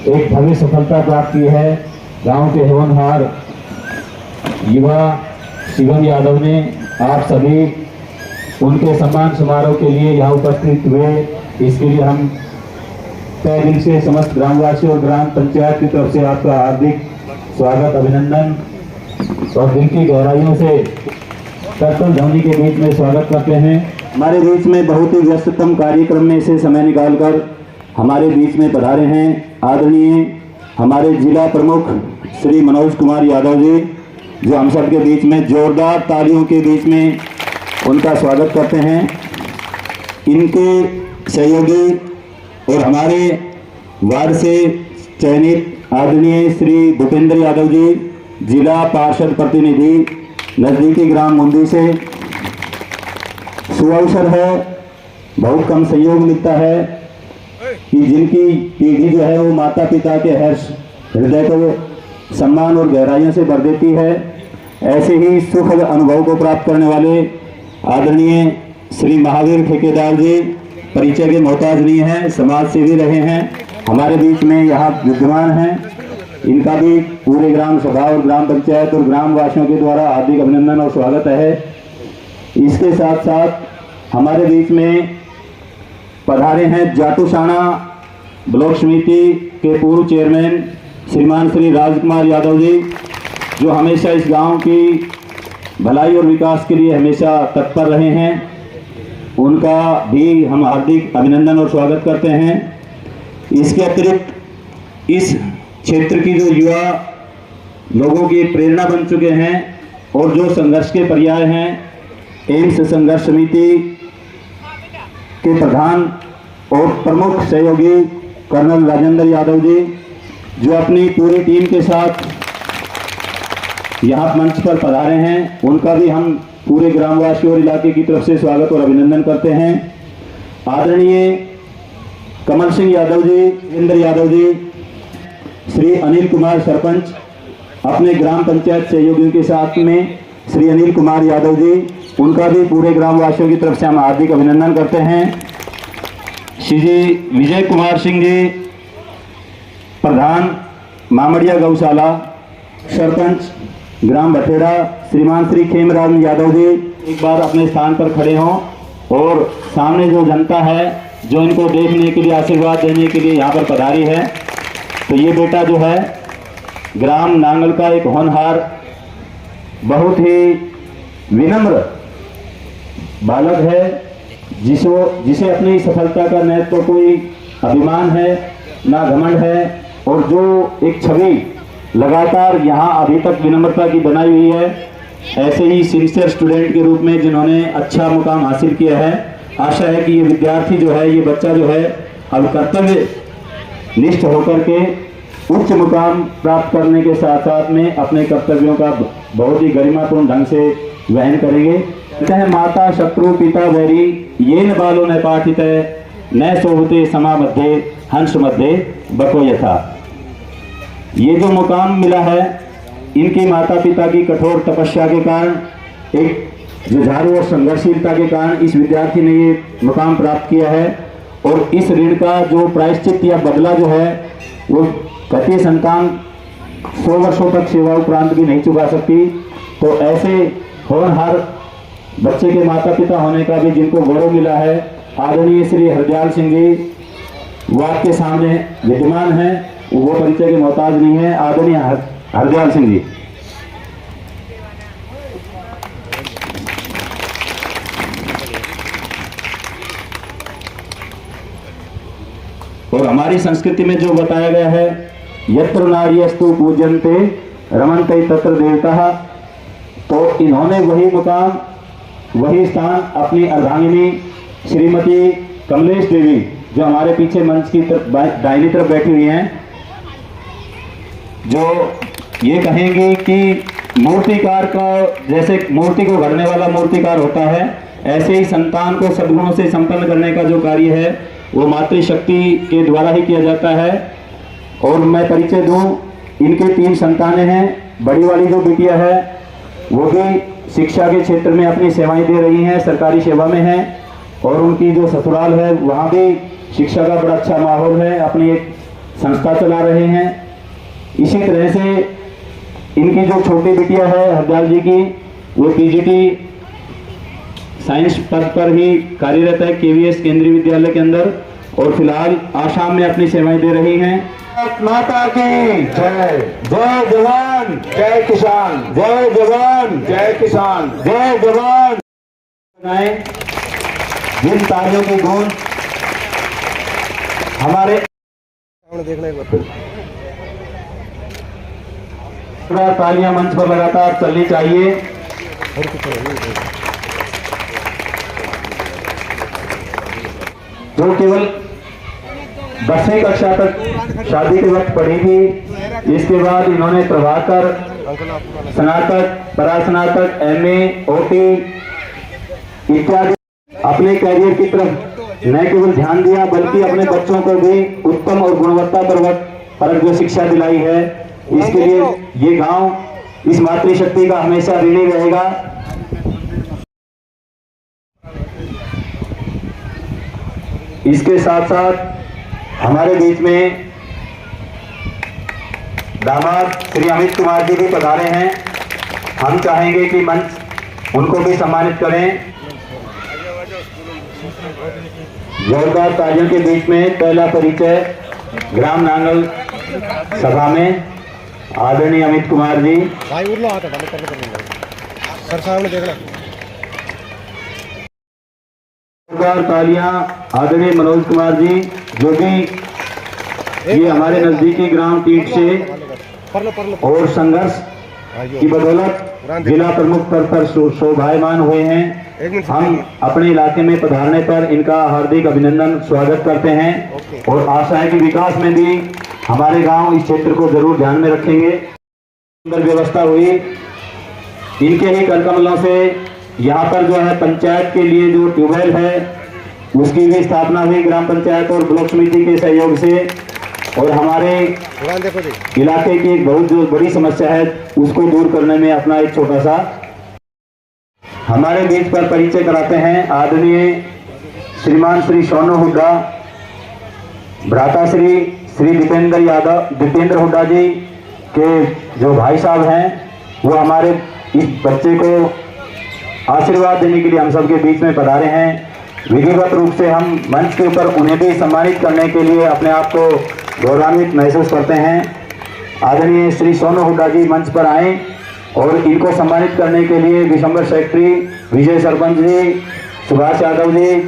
एक भव्य सफलता प्राप्त की है। गांव के होनहार युवा शिवम यादव ने आप सभी उनके सम्मान समारोह के लिए यहाँ उपस्थित हुए, इसके लिए हम तहे दिल से समस्त ग्रामवासी और ग्राम पंचायत की तरफ से आपका हार्दिक स्वागत, अभिनंदन और दिल की गहराइयों से कर्तव्य ध्वनि के बीच में स्वागत करते हैं। हमारे बीच में बहुत ही व्यस्ततम कार्यक्रम में से समय निकालकर हमारे बीच में पधारे हैं आदरणीय हमारे जिला प्रमुख श्री मनोज कुमार यादव जी, जो हम सब के बीच में जोरदार तालियों के बीच में उनका स्वागत करते हैं। इनके सहयोगी और हमारे वार्ड से चयनित आदरणीय श्री भूपेंद्र यादव जी, जिला पार्षद प्रतिनिधि नज़दीकी ग्राम मुंदी से। सुअवसर है, बहुत कम सहयोग मिलता है कि जिनकी पीढ़ी जो है वो माता पिता के हर्ष हृदय को सम्मान और गहराइयों से भर देती है। ऐसे ही सुखद अनुभव को प्राप्त करने वाले आदरणीय श्री महावीर ठेकेदार जी परिचय के मोहताज नहीं हैं, समाज सेवी रहे हैं, हमारे बीच में यहाँ विद्यमान हैं। इनका भी पूरे ग्राम सभा और ग्राम पंचायत और ग्राम वासियों के द्वारा हार्दिक अभिनंदन और स्वागत है। इसके साथ साथ हमारे बीच में पधारे हैं जाटूसाना ब्लॉक समिति के पूर्व चेयरमैन श्रीमान श्री राजकुमार यादव जी, जो हमेशा इस गांव की भलाई और विकास के लिए हमेशा तत्पर रहे हैं। उनका भी हम हार्दिक अभिनंदन और स्वागत करते हैं। इसके अतिरिक्त इस क्षेत्र की जो युवा लोगों की प्रेरणा बन चुके हैं और जो संघर्ष के पर्याय हैं, एम्स संघर्ष समिति के प्रधान और प्रमुख सहयोगी कर्नल राजेंद्र यादव जी, जो अपनी पूरी टीम के साथ यहाँ मंच पर पधारे हैं, उनका भी हम पूरे ग्रामवासियों और इलाके की तरफ से स्वागत और अभिनंदन करते हैं। आदरणीय कमल सिंह यादव जी, इंद्र यादव जी, श्री अनिल कुमार सरपंच, अपने ग्राम पंचायत सहयोगियों के साथ में श्री अनिल कुमार यादव जी, उनका भी पूरे ग्रामवासियों की तरफ से हम हार्दिक अभिनंदन करते हैं। श्री विजय कुमार सिंह जी, प्रधान मामड़िया गौशाला, सरपंच ग्राम भटेड़ा, श्रीमान श्री खेमराज यादव जी, एक बार अपने स्थान पर खड़े हों और सामने जो जनता है जो इनको देखने के लिए, आशीर्वाद देने के लिए यहाँ पर पधारी है, तो ये बेटा जो है ग्राम नांगल का एक होनहार, बहुत ही विनम्र बालक है, जिसे अपनी सफलता का न तो कोई अभिमान है ना घमंड है, और जो एक छवि लगातार यहाँ अभी तक विनम्रता की बनाई हुई है। ऐसे ही सिंसियर स्टूडेंट के रूप में जिन्होंने अच्छा मुकाम हासिल किया है। आशा है कि ये विद्यार्थी जो है, ये बच्चा जो है, अब कर्तव्य निष्ठ होकर के उच्च मुकाम प्राप्त करने के साथ साथ में अपने कर्तव्यों का बहुत ही गरिमापूर्ण ढंग से वहन करेंगे। कहते हैं माता शत्रु पिता वैरी ये न बालो न पाठित न शोभते समा मध्य हंस मध्य बको यथा। ये जो मुकाम मिला है, इनके माता पिता की कठोर तपस्या के कारण, एक जुझारू और संघर्षशीलता के कारण इस विद्यार्थी ने ये मुकाम प्राप्त किया है। और इस ऋण का जो प्रायश्चित या बदला जो है, वो कति संतान 100 वर्षों तक सेवा उपरांत भी नहीं चुका सकती। तो ऐसे होनहार बच्चे के माता पिता होने का भी जिनको गौरव मिला है, आदरणीय श्री हरदयाल सिंह जी वार्ड के सामने विद्यमान हैं, वो परिचय के मोहताज नहीं है। आदरणीय हरदयाल सिंह जी। और हमारी संस्कृति में जो बताया गया है, यत्र नार्यस्तु पूजन्ते रमन्ते तत्र देवता, तो इन्होंने वही मुकाम, वही स्थान अपनी अर्धांगिनी श्रीमती कमलेश देवी, जो हमारे पीछे मंच की तरफ दाहिनी तरफ बैठी हुई हैं, जो ये कहेंगे कि मूर्तिकार का, जैसे मूर्ति को गढ़ने वाला मूर्तिकार होता है, ऐसे ही संतान को सद्गुणों से संपन्न करने का जो कार्य है वो मातृशक्ति के द्वारा ही किया जाता है। और मैं परिचय दूं, इनके 3 संतानें हैं। बड़ी वाली जो बिटिया है वो भी शिक्षा के क्षेत्र में अपनी सेवाएं दे रही हैं, सरकारी सेवा में हैं। और उनकी जो ससुराल है वहाँ भी शिक्षा का बड़ा अच्छा माहौल है। अपनी एक संस्था चला रहे हैं। इसी तरह से इनकी जो छोटी बिटिया है हरदयाल जी की, वो पीजीटी साइंस पद पर ही कार्यरत है केवीएस केंद्रीय विद्यालय के अंदर, और फिलहाल आसाम में अपनी सेवाएं दे रही हैं। माता की जय। जय जवान जय किसान। जय जवान जय किसान। जय जवान। जिन तालियों की गूंज हमारे देखना एक बार तालियां मंच पर लगातार चलनी चाहिए। जो केवल 10वीं कक्षा तक शादी के वक्त पढ़ी थी, इसके बाद इन्होंने प्रभाकर, स्नातक, परास्नातक, एमए, ओटी इत्यादि अपने कैरियर की तरफ न केवल ध्यान दिया, बल्कि अपने बच्चों को भी उत्तम और गुणवत्ता परक जो शिक्षा दिलाई है। इसके लिए ये गांव इस मातृशक्ति का हमेशा ऋणी रहेगा। इसके साथ साथ हमारे बीच में दामाद श्री अमित कुमार जी भी पधारे हैं। हम चाहेंगे कि मंच उनको भी सम्मानित करें। जोरदार तालियों के बीच में पहला परिचय ग्राम नांगल सभा में आदरणीय अमित कुमार जी। सर सामने देखना। जोरदार तालियां आदरणीय मनोज कुमार जी, जो भी ये हमारे नजदीकी ग्राम टीट से और संघर्ष की बदौलत जिला प्रमुख पद पर शोभायमान हुए हैं। हम अपने इलाके में पधारने पर इनका हार्दिक अभिनंदन स्वागत करते हैं, और आशा है कि विकास में भी हमारे गांव इस क्षेत्र को जरूर ध्यान में रखेंगे। सुंदर व्यवस्था हुई इनके ही करकमलों से। यहाँ पर जो है पंचायत के लिए जो ट्यूबवेल है उसकी भी स्थापना हुई ग्राम पंचायत और ब्लॉक समिति के सहयोग से, और हमारे इलाके की एक बहुत जो बड़ी समस्या है उसको दूर करने में अपना एक छोटा सा हमारे बीच पर परिचय कराते हैं आदरणीय श्रीमान श्री सोनू हुड्डा, भ्राता श्री दीपेंद्र हुड्डा जी के जो भाई साहब हैं, वो हमारे इस बच्चे को आशीर्वाद देने के लिए हम सबके बीच में पधारे हैं। विधिवत रूप से हम मंच के ऊपर उन्हें भी सम्मानित करने के लिए अपने आप को गौरवान्वित महसूस करते हैं। आदरणीय श्री सोनू हुड्डा जी मंच पर आए, और इनको सम्मानित करने के लिए दिसंबर सेक्रेटरी विजय सरपंच जी, सुभाष यादव जी,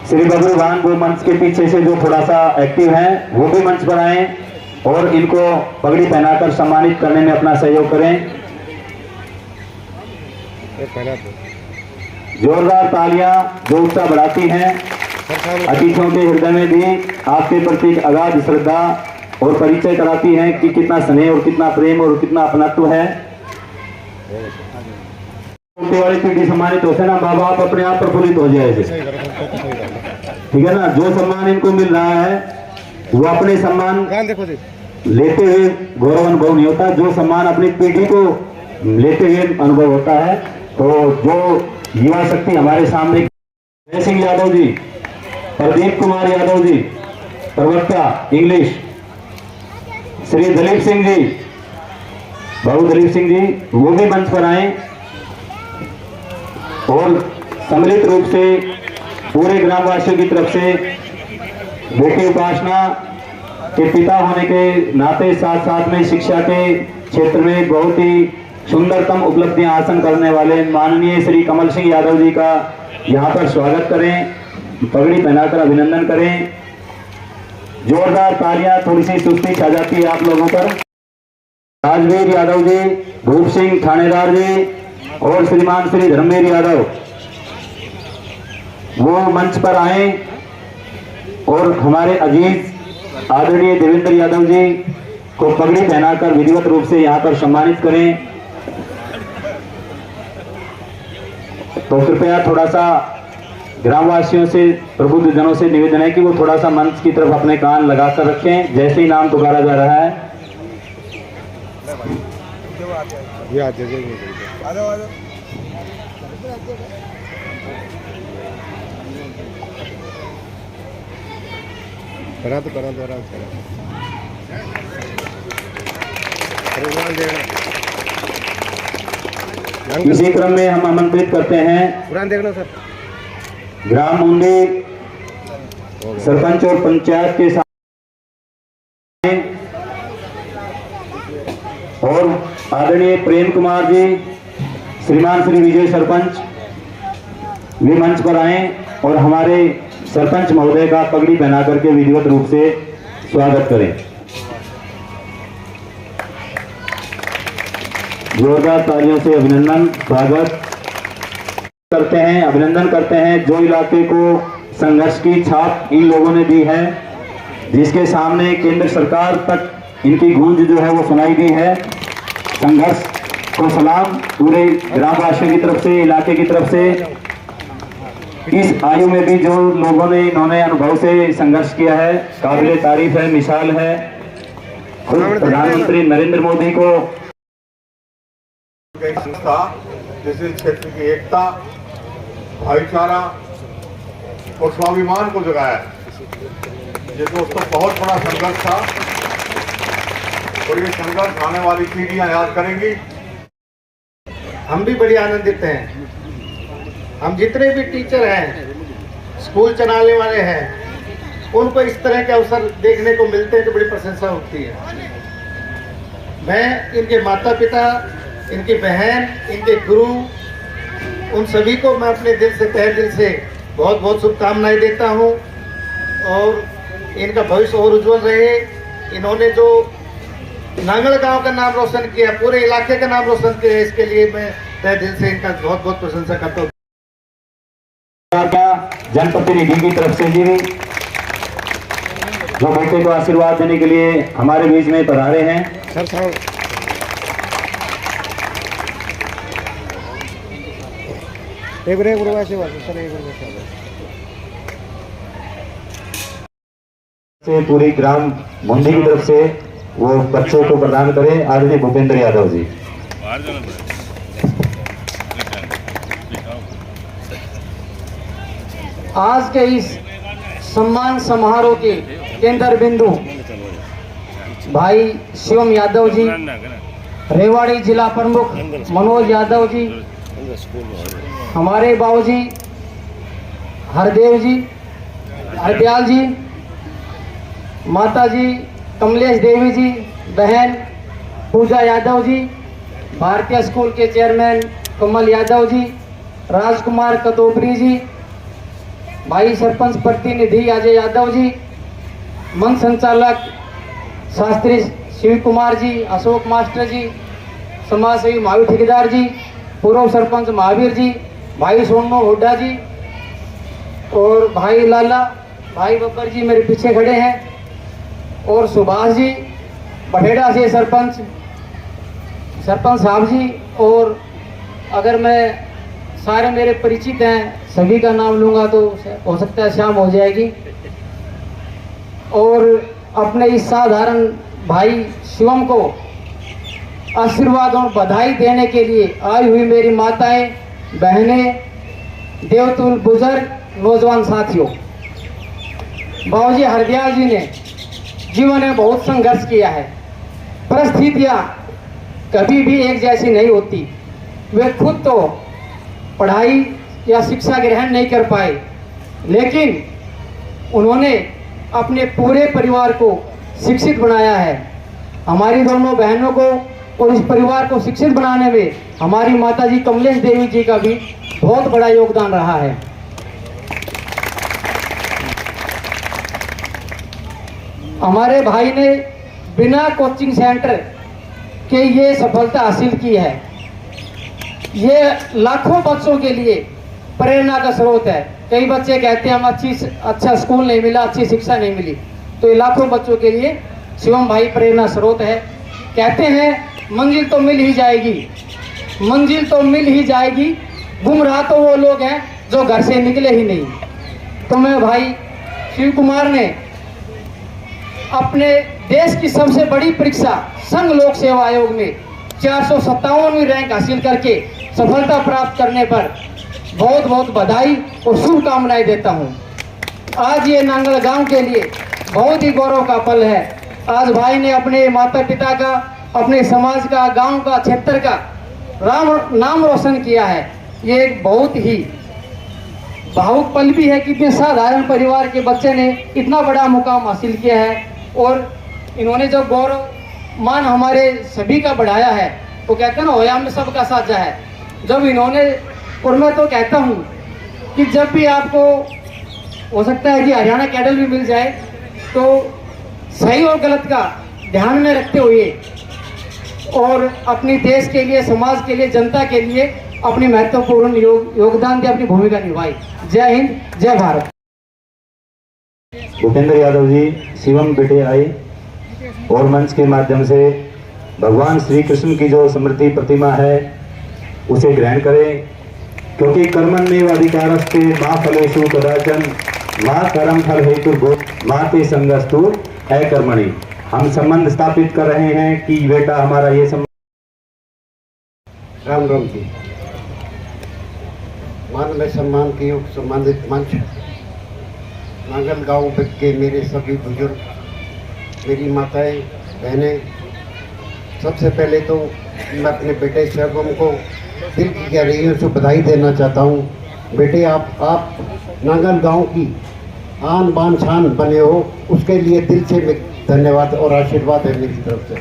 श्री बबलू भान वो मंच के पीछे से जो थोड़ा सा एक्टिव हैं, वो भी मंच पर आए और इनको पगड़ी पहनाकर सम्मानित करने में अपना सहयोग करें। जोरदार तालियां जो उत्साह बढ़ाती हैं, अतिथियों के हृदय में भी आपके प्रति अगाध श्रद्धा और परिचय कराती हैं कि कितना स्नेह और कितना प्रेम और कितना अपनत्व है। वाली पीढ़ी सम्मानित होते ना, माँ बाप अपने आप प्रफुल्लित हो जाए, ठीक है ना। जो सम्मान इनको मिल रहा है वो अपने सम्मान लेते हुए गौरव अनुभव नहीं होता, जो सम्मान अपनी पीढ़ी को लेते हुए अनुभव होता है। तो जो युवा शक्ति हमारे सामने, जय सिंह यादव जी, प्रदीप कुमार यादव जी, प्रवक्ता इंग्लिश, श्री दलीप सिंह जी, बाबू दलीप सिंह जी, वो भी मंच पर आए और सम्मिलित रूप से पूरे ग्रामवासियों की तरफ से बेटी उपासना के पिता होने के नाते साथ साथ में शिक्षा के क्षेत्र में बहुत ही सुंदरतम उपलब्धियां हासिल करने वाले माननीय श्री कमल सिंह यादव जी का यहाँ पर स्वागत करें, पगड़ी पहनाकर अभिनंदन करें। जोरदार तालियां, थोड़ी सी सुस्ती छा जाती है आप लोगों पर। राजवीर यादव जी, भूप सिंह थानेदार जी और श्रीमान श्री धर्मवीर यादव वो मंच पर आए और हमारे अजीज आदरणीय देवेंद्र यादव जी को पगड़ी पहनाकर विधिवत रूप से यहाँ पर सम्मानित करें। तो कृपया थोड़ा सा ग्रामवासियों से, प्रबुद्ध जनों से निवेदन है कि वो थोड़ा सा मंच की तरफ अपने कान लगाकर रखें जैसे ही नाम पुकारा जा रहा है। करा तो आराम से करा। प्रोग्राम देखना। इसी क्रम में हम आमंत्रित करते हैं कुरान देखना सर। ग्राम मुंडी सरपंच और पंचायत के साथ और आदरणीय प्रेम कुमार जी, श्रीमान श्री विजय सरपंच भी मंच पर आए और हमारे सरपंच महोदय का पगड़ी पहना करके विधिवत रूप से स्वागत करें। जोरदार तालियों से अभिनंदन स्वागत करते हैं, अभिनंदन करते हैं। जो इलाके को संघर्ष की छाप इन लोगों ने दी है, जिसके सामने केंद्र सरकार तक इनकी गूंज जो है वो सुनाई दी है। संघर्ष को सलाम पूरे ग्रामवासियों की तरफ से, इलाके की तरफ से। इस आयु में भी जो लोगों ने इन्होंने अनुभव से संघर्ष किया है, काबिले तारीफ है, मिसाल है। खुद प्रधानमंत्री नरेंद्र मोदी को संस्था जिसने क्षेत्र की एकता, भाईचारा और स्वाभिमान को जगाया। ये दोस्तों बहुत बड़ा संघर्ष था और ये संघर्ष आने वाली पीढ़ियां याद करेंगी। हम भी बड़ी आनंदित हैं। हम जितने भी टीचर हैं, स्कूल चलाने वाले हैं, उनको इस तरह के अवसर देखने को मिलते हैं तो बड़ी प्रशंसा होती है। मैं इनके माता पिता, इनकी बहन, इनके गुरु, उन सभी को मैं अपने दिल से, तहे दिल से बहुत बहुत शुभकामनाएं देता हूं और इनका भविष्य और उज्जवल रहे। इन्होंने जो नांगल गांव का नाम रोशन किया, पूरे इलाके का नाम रोशन किया, इसके लिए मैं तहे दिल से इनका बहुत बहुत प्रशंसा करता हूँ। जनप्रतिनिधि की तरफ से भी जो बेटे को आशीर्वाद देने के लिए हमारे बीच में पधारे हैं। सर साहब एक रुपये से बात सर, 1 रुपये से पूरी ग्राम मुंडी की तरफ से वो बच्चों को प्रदान करें। आदरणीय भूपेंद्र यादव जी। आज के इस सम्मान समारोह के केंद्र बिंदु भाई शिवम यादव जी, रेवाड़ी जिला प्रमुख मनोज यादव जी, हमारे बाबूजी हरदेव जी, हरदयाल जी, माता जी कमलेश देवी जी, बहन पूजा यादव जी, भारतीय स्कूल के चेयरमैन कमल यादव जी, राजकुमार कतोपरी जी, भाई सरपंच प्रतिनिधि अजय यादव जी, मंच संचालक शास्त्री शिव कुमार जी, अशोक मास्टर जी, समाज सेवी महावीर ठेकेदार जी, पूर्व सरपंच महावीर जी, भाई सोनो हुड्डा जी और भाई लाला, भाई बब्बर जी मेरे पीछे खड़े हैं, और सुभाष जी बठेड़ा से सरपंच साहब जी। और अगर मैं सारे मेरे परिचित हैं, सभी का नाम लूँगा तो हो सकता है शाम हो जाएगी। और अपने इस साधारण भाई शिवम को आशीर्वाद और बधाई देने के लिए आई हुई मेरी माताएं, बहनें, देवतुल बुजुर्ग, नौजवान साथियों, बाबूजी हरदयाल जी ने जीवन में बहुत संघर्ष किया है। परिस्थितियाँ कभी भी एक जैसी नहीं होती। वे खुद तो पढ़ाई या शिक्षा ग्रहण नहीं कर पाए, लेकिन उन्होंने अपने पूरे परिवार को शिक्षित बनाया है। हमारी दोनों बहनों को और इस परिवार को शिक्षित बनाने में हमारी माताजी कमलेश देवी जी का भी बहुत बड़ा योगदान रहा है। हमारे भाई ने बिना कोचिंग सेंटर के ये सफलता हासिल की है। ये लाखों बच्चों के लिए प्रेरणा का स्रोत है। कई बच्चे कहते हैं हम अच्छा स्कूल नहीं मिला, अच्छी शिक्षा नहीं मिली, तो ये लाखों बच्चों के लिए शिवम भाई प्रेरणा स्रोत है। कहते हैं मंजिल तो मिल ही जाएगी, मंजिल तो मिल ही जाएगी, गुमराह तो वो लोग हैं जो घर से निकले ही नहीं। तो मैं भाई शिव कुमार ने अपने देश की सबसे बड़ी परीक्षा संघ लोक सेवा आयोग में 457वीं रैंक हासिल करके सफलता प्राप्त करने पर बहुत बहुत बधाई और शुभकामनाएं देता हूं। आज ये नांगल गांव के लिए बहुत ही गौरव का पल है। आज भाई ने अपने माता पिता का, अपने समाज का, गांव का, क्षेत्र का नाम रोशन किया है। ये एक बहुत ही भावुक पल भी है कि इतने साधारण परिवार के बच्चे ने इतना बड़ा मुकाम हासिल किया है और इन्होंने जो गौरव मान हमारे सभी का बढ़ाया है। वो कहते हैं ना, होया में सबका साझा है। जब इन्होंने, और मैं तो कहता हूँ कि जब भी आपको हो सकता है कि हरियाणा कैडल भी मिल जाए तो सही और गलत का ध्यान में रखते हुए और अपनी देश के लिए, समाज के लिए, जनता के लिए अपनी महत्वपूर्ण योगदान दे, अपनी भूमिका निभाई। जय हिंद, जय भारत। भूपेंद्र यादव जी शिवम बेटे आए और मंच के माध्यम से भगवान श्री कृष्ण की जो स्मृति प्रतिमा है उसे ग्रहण करें, क्योंकि कर्मण्येव अधिकारस्ते मा फलेषु कदाचन मा कर्म फल हेतु माते संगस्तु अकर्मणि। हम संबंध स्थापित कर रहे हैं कि बेटा हमारा ये संबंध। राम राम जी। मान में सम्मान की सम्मानित मंच, नांगल गांव के मेरे सभी बुजुर्ग, मेरी माताएं, बहनें, सबसे पहले तो मैं अपने बेटे शिवम को दिल की गहराइयों से बधाई देना चाहता हूं। बेटे आप नांगल गांव की आन बान शान बने हो, उसके लिए दिल से धन्यवाद और आशीर्वाद है मेरी तरफ से।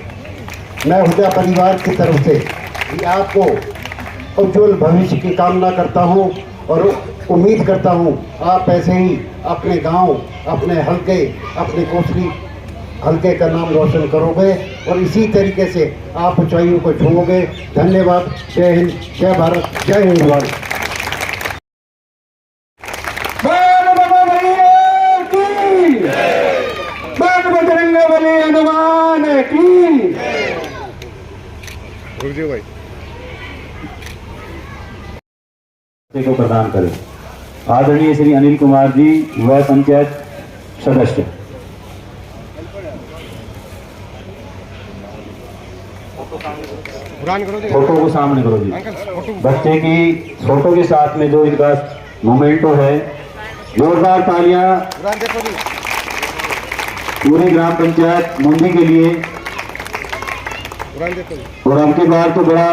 मैं हुदा परिवार की तरफ से भी आपको उज्जवल भविष्य की कामना करता हूं और उम्मीद करता हूं आप ऐसे ही अपने गांव, अपने हल्के, अपने कोसली हल्के का नाम रोशन करोगे और इसी तरीके से आप ऊंचाइयों को छूओगे। धन्यवाद। जय हिंद, जय भारत, जय हिंद भारत। हनुमान की भाई को प्रदान करें। आदरणीय श्री अनिल कुमार जी, वह पंचायत सदस्य। फोटो को सामने करो जी। बच्चे की फोटो के साथ में जो इनका मोमेंटो है, जोरदार तालियां पूरी ग्राम पंचायत मुंडी के लिए। और अब की बार तो बड़ा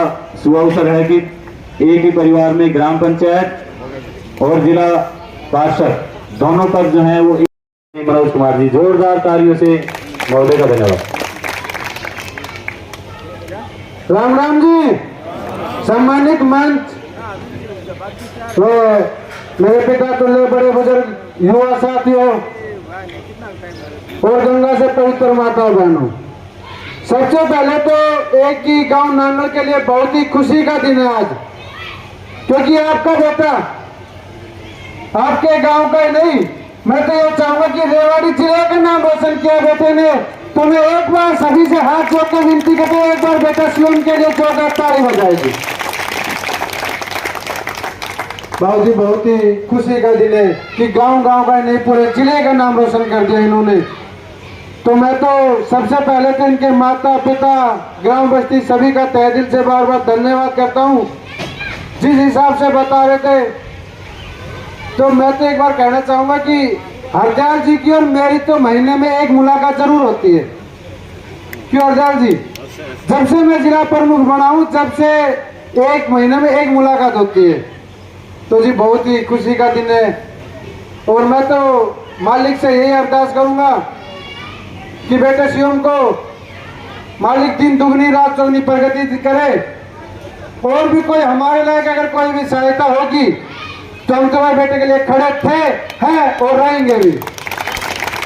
शुभ अवसर है कि एक ही परिवार में ग्राम पंचायत और जिला पार्षद दोनों पद जो है वो मनोज कुमार जी, जोरदार तालियों से महोदय का धन्यवाद। राम राम जी। सम्मानित मंच, तो मेरे पिता तुल्य बड़े बुजुर्ग युवा साथियों और गंगा से पवित्र माता बहनों, सबसे पहले तो एक ही गांव नांगल के लिए बहुत ही खुशी का दिन है आज, क्योंकि आपका बेटा आपके गांव का ही नहीं, मैं तो ये चाहूंगा कि रेवाड़ी जिले का नाम रोशन किया बेटे ने। तो मैं एक बार सभी से हाथ जोड़ के विनती करता हूं, एक बार बेटा शिवम के लिए जोरदार ताली हो जाएगी। बाबू जी, बहुत ही खुशी का दिन है कि गांव गांव का नहीं, पूरे जिले का नाम रोशन कर दिया इन्होंने। तो मैं तो सबसे पहले तो इनके माता पिता, ग्राम बस्ती सभी का तहे दिल से बार बार धन्यवाद करता हूं। जिस हिसाब से बता रहे थे, तो मैं तो एक बार कहना चाहूंगा कि हरदयाल जी की और मेरी तो महीने में एक मुलाकात जरूर होती है। क्यों हरदयाल जी? जब से मैं जिला प्रमुख बना हूं, जब से एक महीने में एक मुलाकात होती है। तो जी बहुत ही खुशी का दिन है और मैं तो मालिक से यही अरदास करूंगा कि बेटे शिवम को मालिक दिन दुगनी रात चौगनी प्रगति करे। और भी कोई हमारे लायक अगर कोई भी सहायता होगी तो हम तुम्हारे बेटे के लिए खड़े थे, हैं और रहेंगे भी।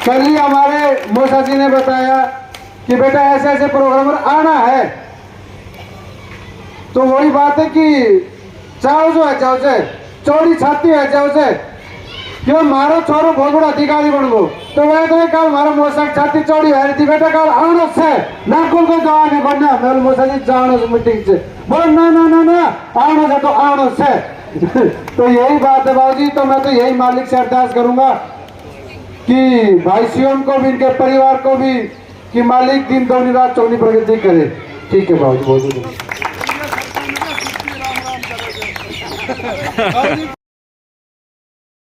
कल ही हमारे मौसा जी ने बताया कि बेटा ऐसे ऐसे प्रोग्राम आना है, तो वही बात है कि चाहो जो है, चाहो से चौड़ी छाती है, चाहो से क्यों मारो छोरो बहुत बड़ा अधिकारी बन गो। तो वह तो कल हमारा मौसा छाती चौड़ी है थी, बेटा कल आनो से नाकुल को जाने बनना मेरे मौसा जी जानो से मीटिंग से बोल ना ना ना ना आनो से, तो आनो से। तो यही बात है बाबूजी। तो मैं तो यही मालिक से अरदास करूंगा कि भाई शिवम को भी, इनके परिवार को भी, कि मालिक दिन दोगनी रात चौगनी प्रगति करे। ठीक है बाबूजी,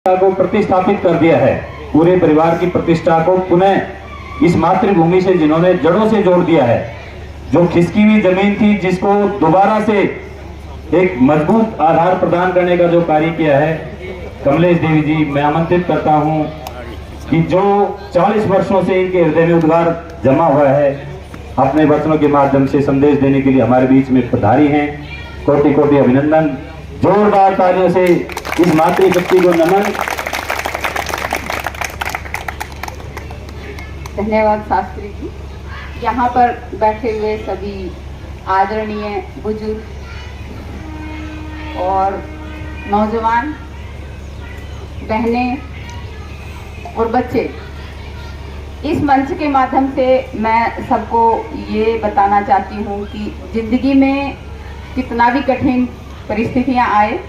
बहुत को प्रतिस्थापित कर दिया है। पूरे परिवार की प्रतिष्ठा को पुनः इस मातृभूमि से जिन्होंने जड़ों से जोड़ दिया है, जो खिसकी हुई जमीन थी जिसको दोबारा से एक मजबूत आधार प्रदान करने का जो कार्य किया है, कमलेश देवी जी, मैं आमंत्रित करता हूं कि जो 40 वर्षों से इनके हृदय में उद्गार जमा हुआ है, अपने वचनों के माध्यम से संदेश देने के लिए हमारे बीच में पधारी हैं। कोटि कोटि अभिनंदन, जोरदार तालियों से इस मातृशक्ति को नमन। धन्यवाद शास्त्री जी। यहाँ पर बैठे हुए सभी आदरणीय बुजुर्ग और नौजवान, बहनें और बच्चे, इस मंच के माध्यम से मैं सबको ये बताना चाहती हूँ कि जिंदगी में कितना भी कठिन परिस्थितियाँ आए,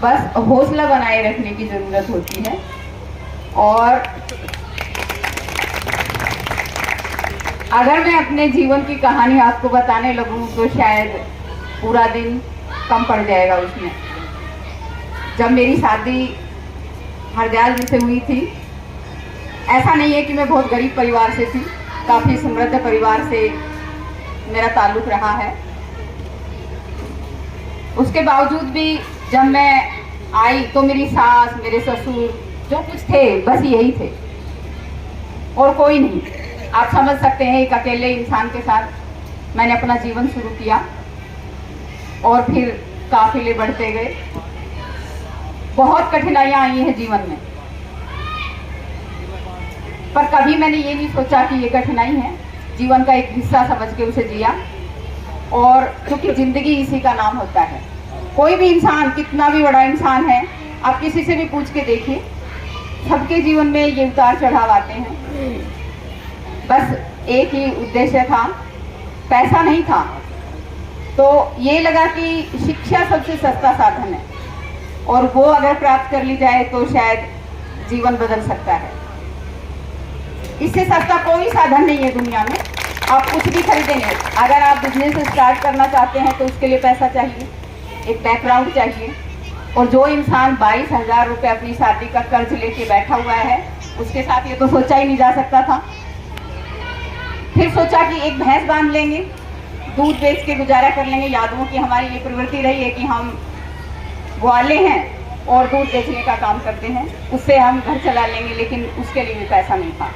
बस हौसला बनाए रखने की ज़रूरत होती है। और अगर मैं अपने जीवन की कहानी आपको बताने लगूं तो शायद पूरा दिन कम पड़ जाएगा उसमें। जब मेरी शादी हरदयाल जी से हुई थी, ऐसा नहीं है कि मैं बहुत गरीब परिवार से थी, काफ़ी समृद्ध परिवार से मेरा ताल्लुक रहा है। उसके बावजूद भी जब मैं आई तो मेरी सास, मेरे ससुर जो कुछ थे बस यही थे और कोई नहीं। आप समझ सकते हैं, एक अकेले इंसान के साथ मैंने अपना जीवन शुरू किया और फिर काफिले बढ़ते गए। बहुत कठिनाइयाँ आई हैं जीवन में, पर कभी मैंने ये नहीं सोचा कि ये कठिनाई है, जीवन का एक हिस्सा समझ के उसे जिया। और क्योंकि जिंदगी इसी का नाम होता है। कोई भी इंसान, कितना भी बड़ा इंसान है, आप किसी से भी पूछ के देखिए, सबके जीवन में ये उतार चढ़ाव आते हैं। बस एक ही उद्देश्य था, पैसा नहीं था, तो ये लगा कि शिक्षा सबसे सस्ता साधन है और वो अगर प्राप्त कर ली जाए तो शायद जीवन बदल सकता है। इससे सस्ता कोई साधन नहीं है दुनिया में। आप कुछ भी खरीदेंगे, अगर आप बिजनेस स्टार्ट करना चाहते हैं तो उसके लिए पैसा चाहिए, एक बैकग्राउंड चाहिए। और जो इंसान 22,000 रुपये अपनी शादी का कर्ज लेके बैठा हुआ है, उसके साथ ये तो सोचा ही नहीं जा सकता था। फिर सोचा कि एक भैंस बांध लेंगे, दूध बेच के गुजारा कर लेंगे। यादवों की हमारी ये प्रवृत्ति रही है कि हम ग्वाले हैं और दूध बेचने का काम करते हैं, उससे हम घर चला लेंगे, लेकिन उसके लिए भी पैसा नहीं था।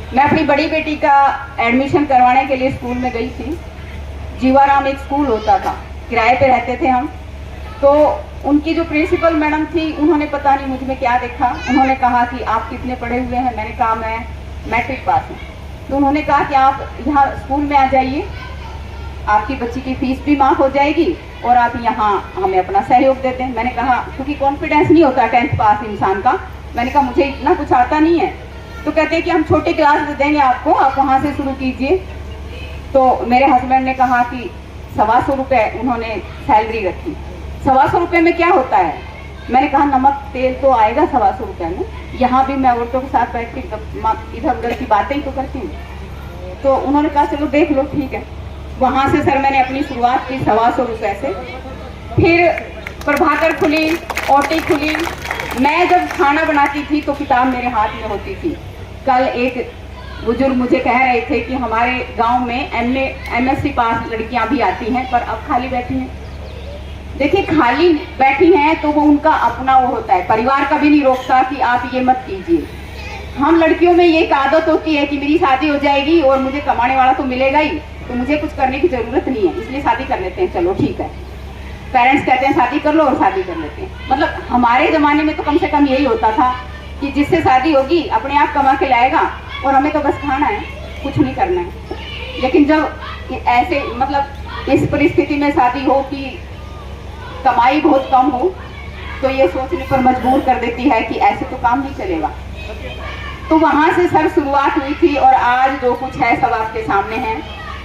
मैं अपनी बड़ी बेटी का एडमिशन करवाने के लिए स्कूल में गई थी। जीवाराम एक स्कूल होता था, किराए पे रहते थे हम। तो उनकी जो प्रिंसिपल मैडम थी, उन्होंने पता नहीं मुझ में क्या देखा, उन्होंने कहा कि आप कितने पढ़े हुए हैं। मैंने कहा मैं मैट्रिक पास हूँ। तो उन्होंने कहा कि आप यहाँ स्कूल में आ जाइए, आपकी बच्ची की फीस भी माफ़ हो जाएगी और आप यहाँ हमें अपना सहयोग देते हैं। मैंने कहा, क्योंकि कॉन्फिडेंस नहीं होता 10th पास इंसान का, मैंने कहा मुझे इतना कुछ आता नहीं है। तो कहते हैं कि हम छोटी क्लास दे देंगे आपको, आप वहाँ से शुरू कीजिए। तो मेरे हस्बैंड ने कहा कि 125 रुपये उन्होंने सैलरी रखी। 125 रुपये में क्या होता है? मैंने कहा नमक तेल तो आएगा 125 रुपये में, यहाँ भी मैं औरतों के साथ बैठ के इधर उधर की बातें ही तो करती हूँ। तो उन्होंने कहा चलो देख लो, ठीक है। वहाँ से सर मैंने अपनी शुरुआत की 125 रुपये से। फिर प्रभाकर खुली, ओटी खुली। मैं जब खाना बनाती थी तो किताब मेरे हाथ में होती थी। कल एक बुजुर्ग मुझे कह रहे थे कि हमारे गांव में MSc पास लड़कियां भी आती हैं, पर अब खाली बैठी हैं। देखिए, खाली बैठी हैं तो वो उनका अपना वो होता है, परिवार का भी नहीं रोकता कि आप ये मत कीजिए। हम लड़कियों में ये एक आदत होती है कि मेरी शादी हो जाएगी और मुझे कमाने वाला तो मिलेगा ही, तो मुझे कुछ करने की जरूरत नहीं है, इसलिए शादी कर लेते हैं। चलो ठीक है, पेरेंट्स कहते हैं शादी कर लो और शादी कर लेते हैं। मतलब हमारे ज़माने में तो कम से कम यही होता था कि जिससे शादी होगी अपने आप कमा के लाएगा और हमें तो बस खाना है, कुछ नहीं करना है। लेकिन जब ऐसे मतलब इस परिस्थिति में शादी हो कि कमाई बहुत कम हो, तो ये सोचने पर मजबूर कर देती है कि ऐसे तो काम नहीं चलेगा। तो वहाँ से सर शुरुआत हुई थी और आज जो कुछ है सब आपके सामने है।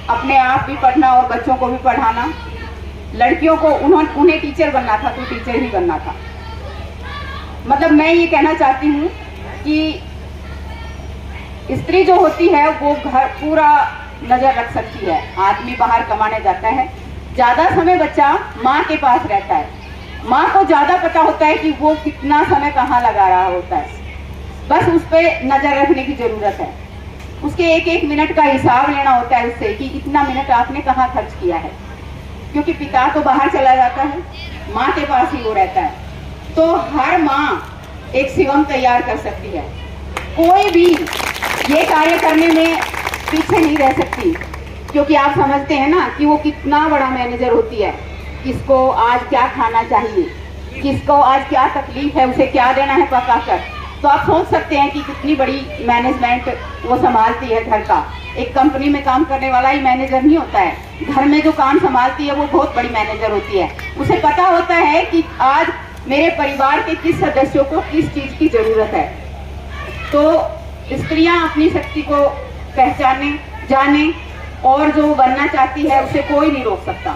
अपने आप भी पढ़ना और बच्चों को भी पढ़ाना। लड़कियों को उन्हें टीचर बनना था तो टीचर ही बनना था। मतलब मैं ये कहना चाहती हूँ कि स्त्री जो होती है वो घर पूरा नजर रख सकती है। आदमी बाहर कमाने जाता है, ज़्यादा समय बच्चा माँ के पास रहता है। माँ को ज़्यादा पता होता है कि वो कितना समय कहाँ लगा रहा होता है। बस उस पर नजर रखने की जरूरत है। उसके एक एक मिनट का हिसाब लेना होता है उससे कि इतना मिनट आपने कहाँ खर्च किया है, क्योंकि पिता तो बाहर चला जाता है, माँ के पास ही वो रहता है। तो हर माँ एक शिवम तैयार कर सकती है, कोई भी ये कार्य करने में पीछे नहीं रह सकती, क्योंकि आप समझते हैं ना कि वो कितना बड़ा मैनेजर होती है। किसको आज क्या खाना चाहिए, किसको आज क्या तकलीफ है, उसे क्या देना है पका कर। तो आप सोच सकते हैं कि कितनी बड़ी मैनेजमेंट वो संभालती है घर का। एक कंपनी में काम करने वाला ही मैनेजर नहीं होता है, घर में जो काम संभालती है वो बहुत बड़ी मैनेजर होती है। उसे पता होता है कि आज मेरे परिवार के किस सदस्यों को किस चीज की जरूरत है। तो स्त्रियां अपनी शक्ति को पहचाने, जाने, और जो बनना चाहती है उसे कोई नहीं रोक सकता।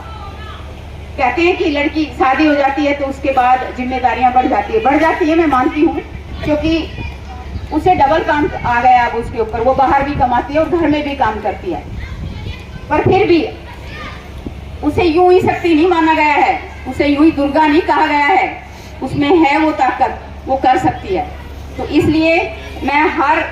कहते हैं कि लड़की शादी हो जाती है तो उसके बाद जिम्मेदारियां बढ़ जाती है, मैं मानती हूँ, क्योंकि उसे डबल काम आ गया अब उसके ऊपर। वो बाहर भी कमाती है और घर में भी काम करती है, पर फिर भी उसे यूं ही शक्ति नहीं माना गया है, उसे यूं ही दुर्गा नहीं कहा गया है। उसमें है वो ताकत, वो कर सकती है। तो इसलिए मैं हर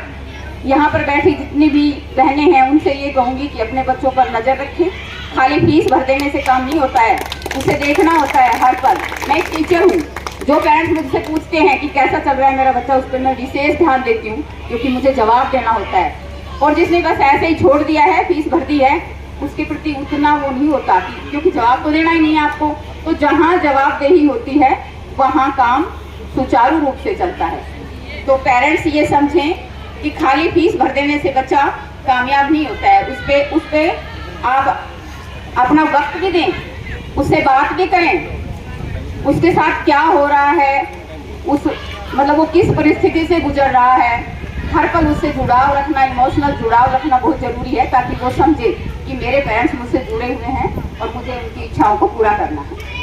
यहाँ पर बैठी जितनी भी बहनें हैं उनसे ये कहूँगी कि अपने बच्चों पर नजर रखें। खाली फीस भर देने से काम नहीं होता है, उसे देखना होता है हर पल। मैं एक टीचर हूँ, जो पेरेंट्स मुझसे पूछते हैं कि कैसा चल रहा है मेरा बच्चा, उस पर मैं विशेष ध्यान देती हूँ, क्योंकि मुझे जवाब देना होता है। और जिसने बस ऐसे ही छोड़ दिया है, फीस भर दी है, उसके प्रति उतना वो नहीं होता, क्योंकि जवाब तो देना ही नहीं है आपको। तो जहाँ जवाबदेही होती है वहाँ काम सुचारू रूप से चलता है। तो पेरेंट्स ये समझें कि खाली फीस भर देने से बच्चा कामयाब नहीं होता है। उस पे आप अपना वक्त भी दें, उससे बात भी करें, उसके साथ क्या हो रहा है, मतलब वो किस परिस्थिति से गुजर रहा है, हर पल उससे जुड़ाव रखना, इमोशनल जुड़ाव रखना बहुत जरूरी है, ताकि वो समझे कि मेरे पेरेंट्स मुझसे जुड़े हुए हैं और मुझे उनकी इच्छाओं को पूरा करना है।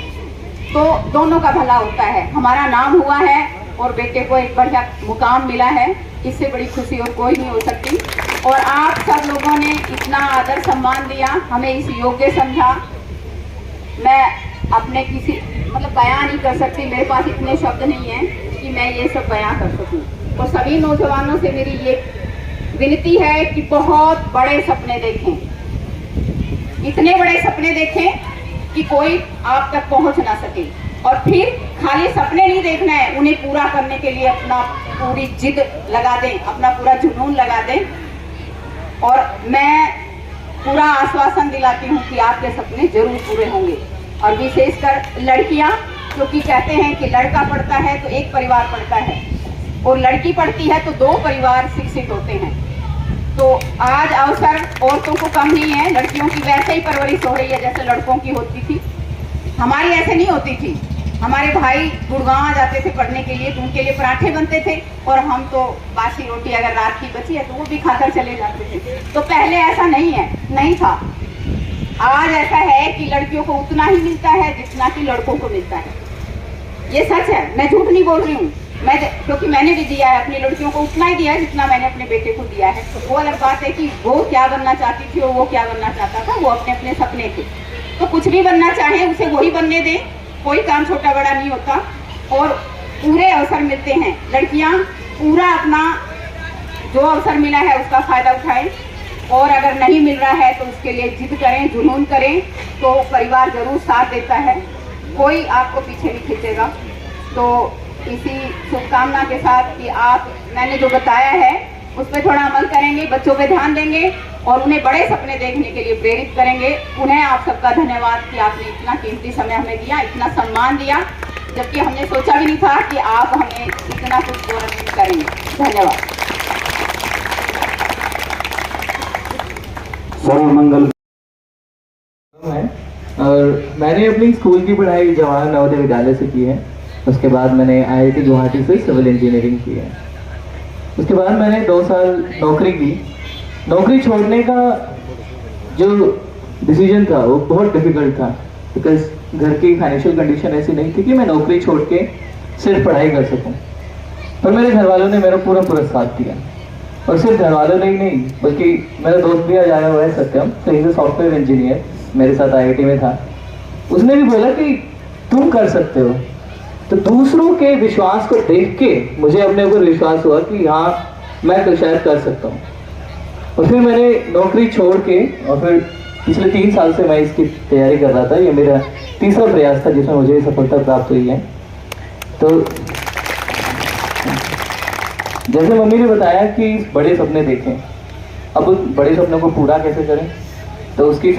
तो दोनों का भला होता है। हमारा नाम हुआ है और बेटे को एक बढ़िया मुकाम मिला है, इससे बड़ी खुशी और कोई नहीं हो सकती। और आप सब लोगों ने इतना आदर सम्मान दिया, हमें इस योग्य समझा। मैं अपने किसी बयान नहीं कर सकती, मेरे पास इतने शब्द नहीं हैं कि मैं ये सब बयान कर सकूं। और सभी नौजवानों से मेरी ये विनती है कि बहुत बड़े सपने देखें, इतने बड़े सपने देखें कि कोई आप तक पहुंच ना सके। और फिर खाली सपने नहीं देखना है, उन्हें पूरा करने के लिए अपना पूरी जिद लगा दें, अपना पूरा जुनून लगा दें। और मैं पूरा आश्वासन दिलाती हूँ कि आपके सपने जरूर पूरे होंगे। और विशेषकर लड़कियाँ, क्योंकि कहते हैं कि लड़का पढ़ता है तो एक परिवार पढ़ता है, और लड़की पढ़ती है तो दो परिवार शिक्षित होते हैं। तो आज अवसर औरतों को कम नहीं है, लड़कियों की वैसे ही परवरिश हो रही है जैसे लड़कों की होती थी। हमारी ऐसे नहीं होती थी। हमारे भाई गुड़गांव आ जाते थे पढ़ने के लिए, तो उनके लिए पराठे बनते थे, और हम तो बासी रोटी अगर रात की बची है तो वो भी खाकर चले जाते थे। तो पहले ऐसा नहीं था। आज ऐसा है कि लड़कियों को उतना ही मिलता है जितना कि लड़कों को मिलता है। ये सच है, मैं झूठ नहीं बोल रही हूँ। क्योंकि मैंने भी दिया है, अपनी लड़कियों को उतना ही दिया है जितना मैंने अपने बेटे को दिया है। वो अलग बात है कि वो क्या बनना चाहती थी और वो क्या बनना चाहता था, वो अपने अपने सपने थे। तो कुछ भी बनना चाहे उसे वही बनने दें, कोई काम छोटा बड़ा नहीं होता, और पूरे अवसर मिलते हैं। लड़कियां पूरा अपना जो अवसर मिला है उसका फायदा उठाएं, और अगर नहीं मिल रहा है तो उसके लिए जिद करें, जुनून करें, तो परिवार जरूर साथ देता है, कोई आपको पीछे नहीं खींचेगा। तो इसी शुभकामना के साथ कि आप मैंने जो बताया है उस पर थोड़ा अमल करेंगे, बच्चों पे ध्यान देंगे और उन्हें बड़े सपने देखने के लिए प्रेरित करेंगे। उन्हें आप सबका धन्यवाद कि आपने इतना कीमती समय हमें दिया, इतना सम्मान दिया, जबकि हमने सोचा भी नहीं था कि आप हमें इतना कुछ गौरवान्वित करेंगे। धन्यवाद। सर्वमंगल। और मैंने अपनी स्कूल की पढ़ाई जवाहर नवोदय विद्यालय से की है। उसके बाद मैंने IIT गुवाहाटी से सिविल इंजीनियरिंग की है। उसके बाद मैंने 2 साल नौकरी की। नौकरी छोड़ने का जो डिसीजन था वो बहुत डिफिकल्ट था, बिकॉज घर की फाइनेंशियल कंडीशन ऐसी नहीं थी कि मैं नौकरी छोड़ के सिर्फ पढ़ाई कर सकूं। पर मेरे घर वालों ने मेरा पूरा साथ दिया, और सिर्फ घर वालों ने ही नहीं बल्कि मेरा दोस्त भी आज आया हुआ है सत्यम, तो इज सॉफ्टवेयर इंजीनियर, मेरे साथ IIT में था। उसने भी बोला कि तुम कर सकते हो, तो दूसरों के विश्वास को देख के मुझे अपने ऊपर विश्वास हुआ कि हाँ मैं तो शायद कर सकता हूँ। और फिर मैंने नौकरी छोड़ के और फिर पिछले 3 साल से मैं इसकी तैयारी कर रहा था। ये मेरा तीसरा प्रयास था जिसमें मुझे सफलता प्राप्त हुई है। तो जैसे मम्मी ने बताया कि बड़े सपने देखें, अब उस बड़े सपनों को पूरा कैसे करें, तो उसकी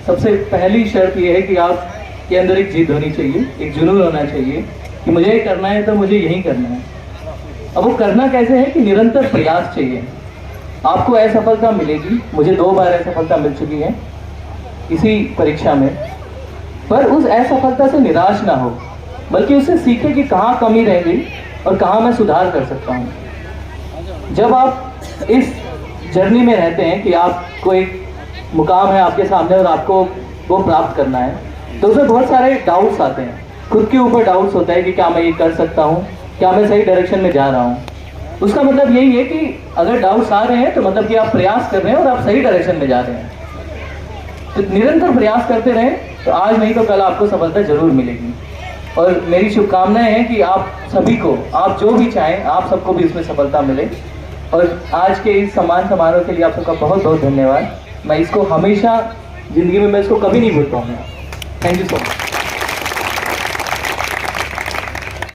सबसे पहली शर्त ये है कि आपके अंदर एक जिद होनी चाहिए, एक जुनून होना चाहिए कि मुझे ये करना है तो मुझे यही करना है। अब वो करना कैसे है कि निरंतर प्रयास चाहिए। आपको असफलता मिलेगी, मुझे 2 बार असफलता मिल चुकी है इसी परीक्षा में, पर उस असफलता से निराश ना हो, बल्कि उससे सीखे कि कहाँ कमी रह गई और कहाँ मैं सुधार कर सकता हूँ। जब आप इस जर्नी में रहते हैं कि आपको एक मुकाम है आपके सामने और आपको वो प्राप्त करना है, तो उसमें बहुत सारे डाउट्स आते हैं। खुद के ऊपर डाउट्स होता है कि क्या मैं ये कर सकता हूँ, क्या मैं सही डायरेक्शन में जा रहा हूँ। उसका मतलब यही है कि अगर डाउट्स आ रहे हैं तो मतलब कि आप प्रयास कर रहे हैं और आप सही डायरेक्शन में जा रहे हैं। तो निरंतर प्रयास करते रहें, तो आज नहीं तो कल आपको सफलता जरूर मिलेगी। और मेरी शुभकामनाएं हैं कि आप सभी को, आप जो भी चाहें, आप सबको भी इसमें सफलता मिले। और आज के इस सम्मान समारोह के लिए आप सबका बहुत बहुत धन्यवाद। मैं इसको हमेशा ज़िंदगी में, मैं इसको कभी नहीं भूल पाऊंगा। Thank you so much.